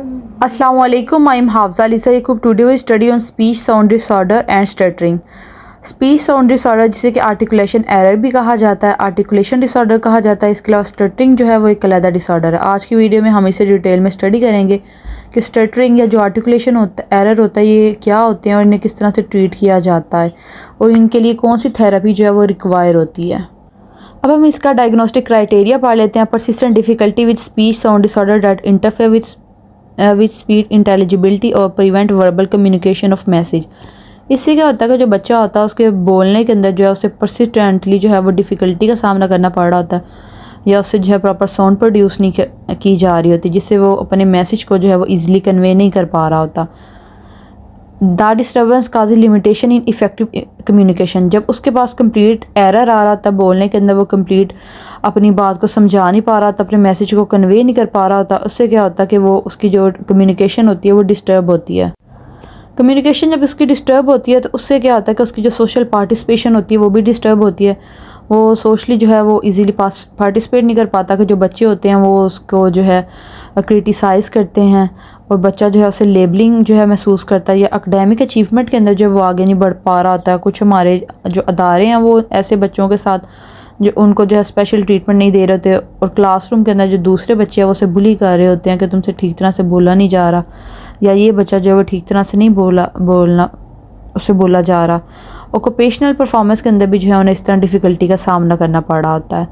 Assalamualaikum, I am Hafza Alisa Yaqub. Today we study on speech sound disorder and stuttering. Speech sound disorder जिसे कि articulation error भी कहा जाता है, articulation disorder कहा जाता है। इसके अलावा स्टटरिंग जो है वो एक अलग डिसऑर्डर है। आज की वीडियो में हम इसे डिटेल में स्टडी करेंगे कि स्टटरिंग या जो आर्टिकुलेशन होता एरर होता है ये क्या होते हैं और इन्हें किस तरह से ट्रीट किया जाता है और इनके लिए कौन सी थेरेपी जो है वो रिक्वायर होती है। अब हम इसका डायग्नोस्टिक क्राइटेरिया पढ़ लेते हैं। Persistent difficulty with speech sound disorder that interfere with speech intelligibility और prevent verbal communication of message. इससे क्या होता है कि जो बच्चा होता है उसके बोलने के अंदर जो है उसे परसिस्टेंटली जो है वो डिफ़िकल्टी का सामना करना पड़ रहा होता है या उससे जो है प्रॉपर साउंड प्रोड्यूस नहीं की जा रही होती, जिससे वो अपने मैसेज को जो है वो ईज़िली कन्वे नहीं कर पा रहा होता। The disturbance cause limitation in effective communication. जब उसके पास कंप्लीट एरर आ रहा था बोलने के अंदर, वो कंप्लीट अपनी बात को समझा नहीं पा रहा था, अपने मैसेज को कन्वे नहीं कर पा रहा होता, उससे क्या होता है कि वो उसकी जो कम्युनिकेशन होती है वो डिस्टर्ब होती है। कम्युनिकेशन जब उसकी डिस्टर्ब होती है तो उससे क्या होता है कि उसकी जो सोशल पार्टिसिपेशन होती है वो भी डिस्टर्ब होती है। वो सोशली जो है वो इजीली पार्टिसिपेट नहीं कर पाता कि जो बच्चे होते हैं वो उसको जो है क्रिटिसाइज़ करते हैं और बच्चा जो है उसे लेबलिंग जो है महसूस करता है या एकेडमिक अचीवमेंट के अंदर जो वो आगे नहीं बढ़ पा रहा होता है। कुछ हमारे जो अदारे हैं वो ऐसे बच्चों के साथ जो उनको जो है स्पेशल ट्रीटमेंट नहीं दे रहे होते और क्लासरूम के अंदर जो दूसरे बच्चे हैं वो उसे बुली कर रहे होते हैं कि तुमसे ठीक तरह से बोला नहीं जा रहा या ये बच्चा जो है वो ठीक तरह से नहीं बोलना उसे बोला जा रहा। ऑक्यूपेशनल परफॉर्मेंस के अंदर भी जो है उन्हें इस तरह डिफ़िकल्टी का सामना करना पड़ रहा होता है।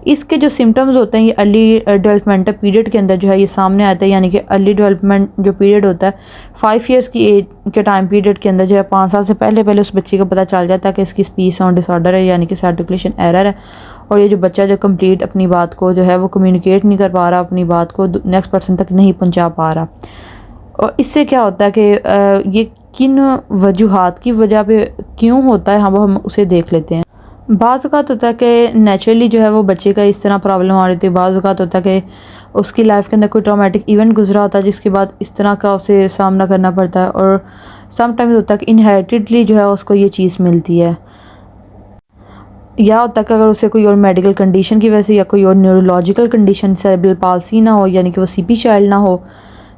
इसके जो सिम्टम्स होते हैं ये अर्ली डेवलपमेंटल पीरियड के अंदर जो है ये सामने आता है, यानी कि अर्ली डेवलपमेंट जो पीरियड होता है 5 ईयर्स की एज के टाइम पीरियड के अंदर जो है 5 साल से पहले उस बच्चे को पता चल जाता है कि इसकी स्पीच साउंड डिसऑर्डर है, यानी कि आर्टिकुलेशन एरर है। और ये जो बच्चा जो कंप्लीट अपनी बात को जो है वो कम्युनिकेट नहीं कर पा रहा, अपनी बात को नेक्स्ट पर्सन तक नहीं पहुँचा पा रहा। और इससे क्या होता है कि ये किन वजूहात की वजह पे क्यों होता है हम उसे देख लेते हैं। बाज़ औक़ात होता है कि नेचुरली जो है वो बच्चे का इस तरह प्रॉब्लम आ रही थी। बाज़ औक़ात होता है कि उसकी लाइफ के अंदर कोई ट्रॉमेटिक इवेंट गुजरा होता है जिसके बाद इस तरह का उसे सामना करना पड़ता है। और समटाइम्स होता है कि इनहेरिटेडली जो है उसको ये चीज़ मिलती है, या होता है कि अगर उसे कोई और मेडिकल कंडीशन की वजह से या कोई और न्यूरोलॉजिकल कंडीशन सेरेब्रल पाल्सी ना हो, यानी कि वो सीपी चाइल्ड ना हो,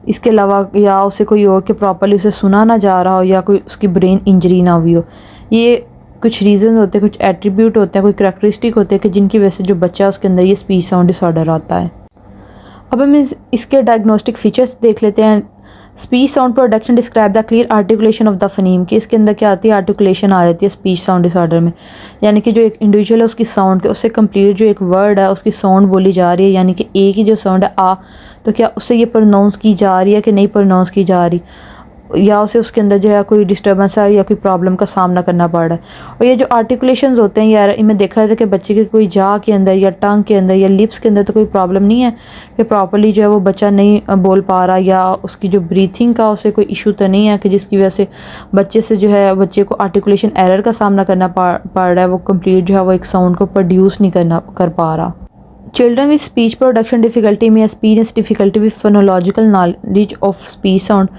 इसके अलावा या उसे कोई और के प्रॉपर्ली उसे सुना ना जा रहा हो या कोई उसकी ब्रेन इंजरी ना हुई हो। ये कुछ रीज़न होते हैं, कुछ एट्रीब्यूट होते हैं, कोई करैक्टरिस्टिक होते हैं कि जिनकी वजह से जो बच्चा है उसके अंदर ये स्पीच साउंड डिसऑर्डर आता है। अब हम इसके डायग्नोस्टिक फीचर्स देख लेते हैं। Speech sound production describe the clear articulation of the phoneme, कि इसके अंदर क्या आती है, आर्टिकुलेशन आ जाती है स्पीच साउंड डिसऑर्डर में, यानी कि जो एक इंडिविजुअल है उसकी साउंड के उससे कंप्लीट जो एक वर्ड है उसकी साउंड बोली जा रही है, यानी कि ए की जो साउंड है आ, तो क्या उससे ये प्रोनाउंस की जा रही है कि नहीं प्रोनाउंस की जा रही, या उसे उसके अंदर जो है कोई डिस्टर्बेंस है या कोई प्रॉब्लम का सामना करना पड़ रहा है। और ये जो आर्टिकुलेशंस होते हैं यार इनमें देखा जाता है कि बच्चे के कोई जा के अंदर या टंग के अंदर या लिप्स के अंदर तो कोई प्रॉब्लम नहीं है कि प्रॉपर्ली जो है वो बच्चा नहीं बोल पा रहा, या उसकी जो ब्रीथिंग का उसे कोई इशू तो नहीं है कि जिसकी वजह से बच्चे से जो है बच्चे को आर्टिकुलेशन एरर का सामना करना पड़ रहा है, वो कंप्लीट जो है वो एक साउंड को प्रोड्यूस नहीं कर पा रहा। Children with speech production difficulty में experience difficulty with phonological knowledge of speech sound,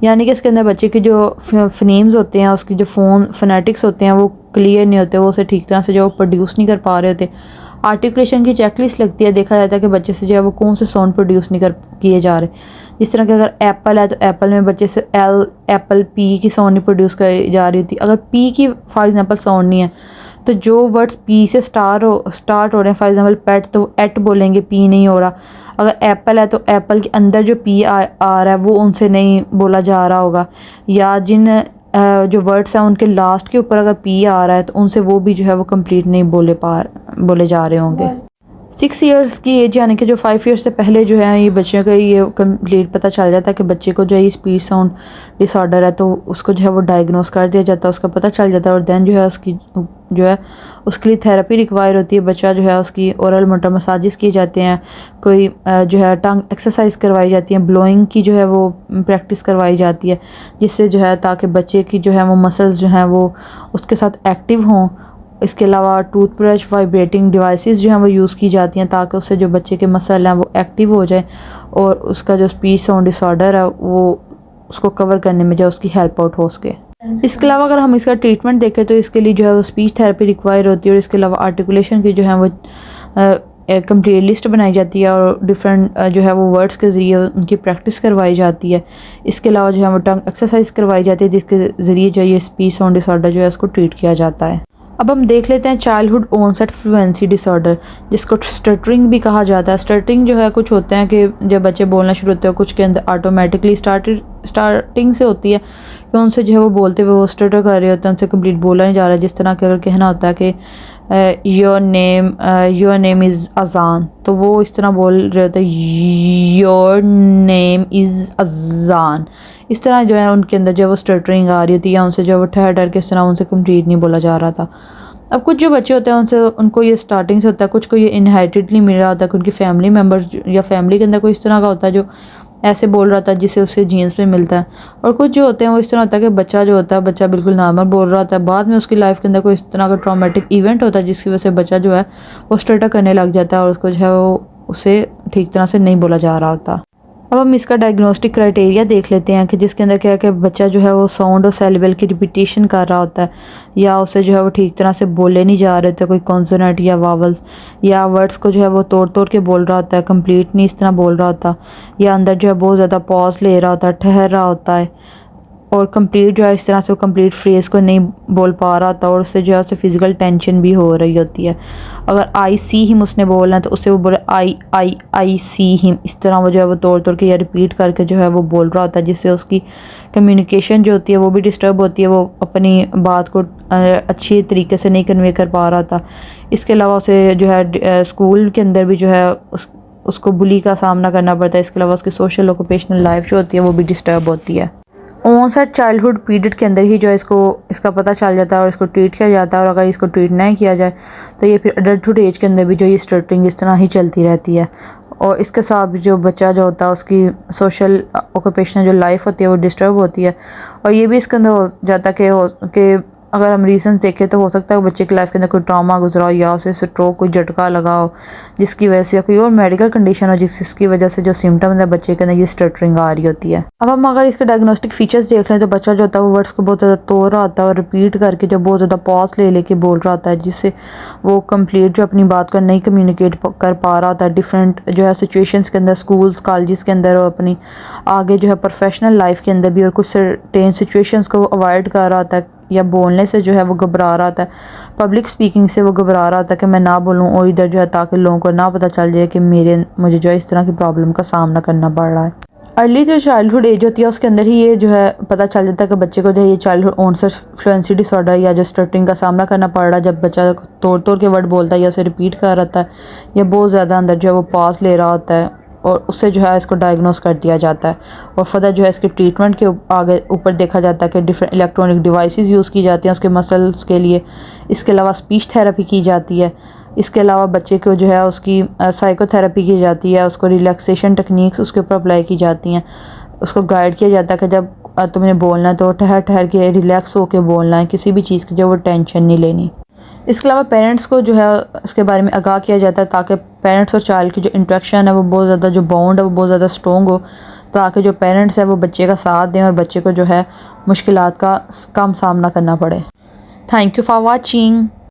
यानी कि इसके अंदर बच्चे के जो फनेम्स होते हैं उसकी जो फोनेटिक्स होते हैं वो क्लियर नहीं होते, वो उसे ठीक तरह से जो प्रोड्यूस नहीं कर पा रहे होते। आर्टिकुलेशन की चेकलिस्ट लगती है, देखा जाता है कि बच्चे से जो है वो कौन से साउंड प्रोड्यूस नहीं किए जा रहे। जिस तरह कि अगर एप्पल है तो एप्पल में बच्चे से एप्पल पी की साउंड नहीं प्रोड्यूस करी जा रही होती। अगर पी की फॉर एग्जांपल साउंड नहीं है तो जो वर्ड्स पी से स्टार्ट हो रहे हैं, फॉर एग्जांपल पेट, तो वो एट बोलेंगे, पी नहीं हो रहा। अगर एप्पल है तो एप्पल के अंदर जो पी आ रहा है वो उनसे नहीं बोला जा रहा होगा, या जिन जो वर्ड्स हैं उनके लास्ट के ऊपर अगर पी आ रहा है तो उनसे वो भी जो है वो कंप्लीट नहीं बोले जा रहे होंगे। 6 ईयर्स की एज यानी कि जो 5 ईयर्स से पहले जो है ये बच्चे का ये कंप्लीट पता चल जाता है कि बच्चे को जो है स्पीच साउंड डिसऑर्डर है, तो उसको जो है वो डायग्नोस कर दिया जाता है, उसका पता चल जाता है। और दैन जो है उसकी जो है उसके लिए थेरेपी रिक्वायर होती है। बच्चा जो है उसकी ओरल मोटर मसाजेस किए जाते हैं, कोई जो है टंग एक्सरसाइज करवाई जाती है, ब्लोइंग की जो है वो प्रैक्टिस करवाई जाती है, जिससे जो है ताकि बच्चे की जो है वो मसल्स जो हैं वो उसके साथ एक्टिव हों। इसके अलावा टूथब्रश वाइब्रेटिंग डिवाइसेस जो हैं वो यूज़ की जाती हैं ताकि उससे जो बच्चे के मसल हैं वो एक्टिव हो जाए और उसका जो स्पीच साउंड डिसऑर्डर है वो उसको कवर करने में जो उसकी हेल्प आउट हो सके। इसके अलावा अगर हम इसका ट्रीटमेंट देखें तो इसके लिए जो है वो स्पीच थेरेपी रिक्वायर होती है और इसके अलावा आर्टिकुलेशन की जो है वो कंप्लीट लिस्ट बनाई जाती है और डिफरेंट जो है वो वर्ड्स के ज़रिए उनकी प्रैक्टिस करवाई जाती है। इसके अलावा जो है वो टंग एक्सरसाइज करवाई जाती है जिसके ज़रिए जो ये स्पीच साउंड डिसऑर्डर जो है उसको ट्रीट किया जाता है। अब हम देख लेते हैं चाइल्डहुड ऑनसेट फ्लुएंसी डिसऑर्डर, जिसको स्टटरिंग भी कहा जाता है। स्टटरिंग जो है कुछ होते हैं कि जब बच्चे बोलना शुरू होते हैं कुछ के अंदर ऑटोमेटिकली स्टार्टिंग से होती है कि उनसे जो है वो बोलते हुए वो स्टटर कर रहे होते हैं, उनसे कंप्लीट बोला नहीं जा रहा है। जिस तरह के अगर कहना होता है कि योर नेम इज़ अजान, तो वो इस तरह बोल रहे होते हैं योर नेम इज़ अजान। इस तरह जो है उनके अंदर जो है वो स्टटरिंग आ रही होती है या उनसे जो है वो ठहर ठहर के इस तरह उनसे कंप्लीट नहीं बोला जा रहा था। अब कुछ जो बच्चे होते हैं उनसे उनको ये स्टार्टिंग से होता है, कुछ को ये इनहेरिटेडली मिल रहा होता है कि उनकी फैमिली मेम्बर या फैमिली के अंदर कोई इस तरह का होता है जो ऐसे बोल रहा था जिसे उससे जीन्स पे मिलता है। और कुछ जो होते हैं वो इस तरह होता है कि बच्चा जो होता है बच्चा बिल्कुल नॉर्मल बोल रहा होता है, बाद में उसकी लाइफ के अंदर कोई इस तरह का ट्रॉमेटिक इवेंट होता है जिसकी वजह से बच्चा जो है वो स्टटर करने लग जाता है और उसको जो है वो उसे ठीक तरह से नहीं बोला जा रहा होता। अब हम इसका डायग्नोस्टिक क्राइटेरिया देख लेते हैं कि जिसके अंदर क्या है कि बच्चा जो है वो साउंड और सेलेबल की रिपीटेशन कर रहा होता है या उसे जो है वो ठीक तरह से बोले नहीं जा रहे थे, कोई कॉन्सोनेंट या वावल्स, या वर्ड्स को जो है वो तोड़ तोड़ के बोल रहा होता है, कंप्लीट नहीं इस तरह बोल रहा होता, या अंदर जो है बहुत ज़्यादा पॉज ले रहा होता है, ठहर रहा होता है और कंप्लीट जो है इस तरह से वो कंप्लीट फ्रेज़ को नहीं बोल पा रहा था और उससे जो है उसे फिज़िकल टेंशन भी हो रही होती है। अगर आई सी हिम उसने बोलना है तो उससे वो बोले आई सी हिम, इस तरह वो जो है वो तोड़ तोड़ के या रिपीट करके जो है वो बोल रहा होता है, जिससे उसकी कम्युनिकेशन जो होती है वो भी डिस्टर्ब होती है, वो अपनी बात को अच्छी तरीके से नहीं कन्वे कर पा रहा था। इसके अलावा उसे जो है स्कूल के अंदर भी जो है उसको बुली का सामना करना पड़ता है। इसके अलावा उसकी सोशल ऑक्यूपेशनल लाइफ जो होती है वो भी डिस्टर्ब होती है। ऑनसेट चाइल्डहुड पीरियड के अंदर ही जो है इसका पता चल जाता है और इसको ट्रीट किया जाता है, और अगर इसको ट्रीट नहीं किया जाए तो ये फिर अडल्टहुड एज के अंदर भी जो ये स्टटरिंग इस तरह ही चलती रहती है और इसके साथ जो बच्चा जो होता है उसकी सोशल ऑक्यूपेशनल जो लाइफ होती है वो डिस्टर्ब होती है। और ये भी इसके अंदर हो जाता है कि अगर हम रीज़न देखें तो हो सकता है बच्चे की लाइफ के अंदर कोई ट्रॉमा गुजरा हो या उसे स्ट्रोक कोई झटका लगा हो जिसकी वजह से, या कोई और मेडिकल कंडीशन हो जिसकी वजह से जो सिम्टम्स है बच्चे के अंदर ये स्टटरिंग आ रही होती है। अब हम अगर इसके डायग्नोस्टिक फीचर्स देख लें तो बच्चा जो होता है वो वर्ड्स को बहुत ज़्यादा तोड़ रहा होता है और रिपीट करके जो बहुत ज़्यादा पॉज ले लेके बोल रहा होता है, जिससे वो कंप्लीट जो अपनी बात को नहीं कम्युनिकेट कर पा रहा होता है डिफरेंट जो है सिचुएशंस के अंदर, स्कूल्स कॉलेजेस के अंदर और अपनी आगे जो है प्रोफेशनल लाइफ के अंदर भी, और कुछ सर्टेन सिचुएशंस को अवॉइड कर रहा होता है या बोलने से जो है वो घबरा रहा था, पब्लिक स्पीकिंग से वो घबरा रहा था कि मैं ना बोलूं और इधर जो है ताकि लोगों को ना पता चल जाए कि मुझे जो है इस तरह की प्रॉब्लम का सामना करना पड़ रहा है। अर्ली जो चाइल्डहुड एज होती है उसके अंदर ही ये जो है पता चल जाता है कि बच्चे को जो है ये चाइल्डहुड ऑनसेट फ्लुएंसी डिसऑर्डर या जो स्टटरिंग का सामना करना पड़ रहा है, जब बच्चा तोड़ तोड़ के वर्ड बोलता है या उसे रिपीट कर रहा था या बहुत ज़्यादा अंदर जो है वो पॉज ले रहा होता है, और उससे जो है इसको डायग्नोस कर दिया जाता है। और फर्दर जो है इसके ट्रीटमेंट के आगे ऊपर देखा जाता है कि डिफरेंट इलेक्ट्रॉनिक डिवाइसेस यूज़ की जाती हैं उसके मसल्स के लिए। इसके अलावा स्पीच थेरेपी की जाती है। इसके अलावा बच्चे को जो है उसकी साइकोथेरेपी की जाती है, उसको रिलैक्सेशन टेक्निक्स उसके ऊपर अप्लाई की जाती हैं। उसको गाइड किया जाता है कि जब तुमने बोलना है तो ठहर ठहर के रिलैक्स होकर बोलना है, किसी भी चीज़ की जो वो टेंशन नहीं लेनी। इसके अलावा पेरेंट्स को जो है इसके बारे में आगाह किया जाता है ताकि पेरेंट्स और चाइल्ड की जो इंटरेक्शन है वो बहुत ज़्यादा, जो बॉन्ड है वो बहुत ज़्यादा स्ट्रॉन्ग हो, ताकि जो पेरेंट्स है वो बच्चे का साथ दें और बच्चे को जो है मुश्किलात का कम सामना करना पड़े। Thank you for watching.